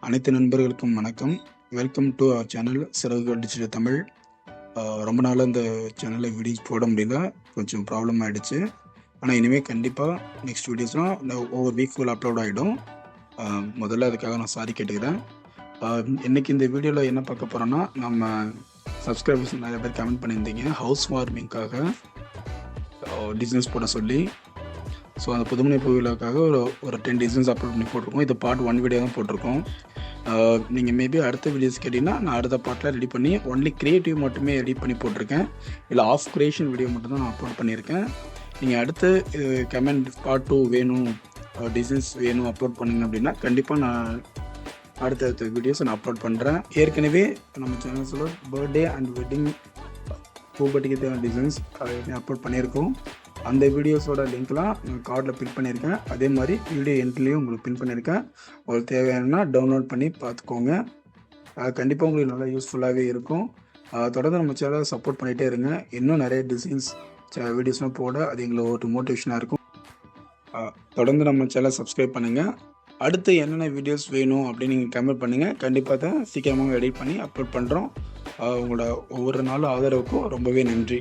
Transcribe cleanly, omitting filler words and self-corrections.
அனைத்து நண்பர்களுக்கும் வணக்கம். Welcome to our channel Siragugal digital Tamil. ரொம்ப நாளாக இந்த சேனலில் வீடியோஸ் போட முடியல, கொஞ்சம் ப்ராப்ளம் ஆகிடுச்சு. ஆனால் இனிமேல் கண்டிப்பாக நெக்ஸ்ட் வீடியோஸ்லாம் ஒவ்வொரு வீக் ஃபுல் அப்லோட் ஆகிடும். முதல்ல அதுக்காக நான் சாரி கேட்டுக்கிறேன். இன்றைக்கி இந்த வீடியோவில் என்ன பார்க்க போகிறோன்னா, நம்ம சப்ஸ்கிரைபர்ஸ் நிறைய பேர் கமெண்ட் பண்ணியிருந்தீங்க ஹவுஸ் வார்மிங்காக டிசைன்ஸ் போட சொல்லி. ஸோ அந்த புதுமனை புவியிலுக்காக ஒரு 10 டிசைன்ஸ் அப்லோட் பண்ணி போட்டிருக்கோம். இது பார்ட் 1 வீடியோ தான் போட்டிருக்கோம். நீங்கள் மேபி அடுத்த வீடியோஸ் கேட்டிங்கன்னா நான் அடுத்த பார்ட்டில் ரெடி பண்ணி ஒன்லி க்ரியேட்டிவ் மட்டுமே ரெடி பண்ணி போட்டிருக்கேன். இல்லை ஆஃப் க்ரியேஷன் வீடியோ மட்டும் தான் நான் அப்லோட் பண்ணியிருக்கேன். நீங்கள் அடுத்து கமெண்ட் பார்ட் 2 வேணும், டிசைன்ஸ் வேணும் அப்லோட் பண்ணுங்க அப்படின்னா கண்டிப்பாக நான் அடுத்தடுத்த வீடியோஸ் நான் அப்லோட் பண்ணுறேன். ஏற்கனவே நம்ம சேனல்ஸில் பர்த்டே அண்ட் வெட்டிங் பூபட்டிக்கு தேவையான டிசைன்ஸ் அப்லோட் பண்ணியிருக்கோம். அந்த வீடியோஸோட லிங்க்லாம் நான் கார்டில் பின் பண்ணியிருக்கேன். அதே மாதிரி வீடியோ எண்ட்லேயும் உங்களுக்கு பின் பண்ணியிருக்கேன். உங்களுக்கு தேவையானா டவுன்லோட் பண்ணி பார்த்துக்கோங்க. கண்டிப்பாக உங்களுக்கு நல்லா யூஸ்ஃபுல்லாகவே இருக்கும். தொடர்ந்து நம்ம சேனலை சப்போர்ட் பண்ணிகிட்டே இருங்க. இன்னும் நிறைய டிசைன்ஸ் வீடியோஸ்லாம் போட அது எங்களுக்கு ஒரு மோட்டிவேஷனாக இருக்கும். தொடர்ந்து நம்ம சேனலை சப்ஸ்கிரைப் பண்ணுங்கள். அடுத்து என்னென்ன வீடியோஸ் வேணும் அப்படின்னு நீங்கள் கமெண்ட் பண்ணுங்கள். கண்டிப்பாக தான் சீக்கிரமாக எடிட் பண்ணி அப்லோட் பண்ணுறோம். உங்களோட ஒவ்வொரு நாளும் ஆதரவுக்கும் ரொம்பவே நன்றி.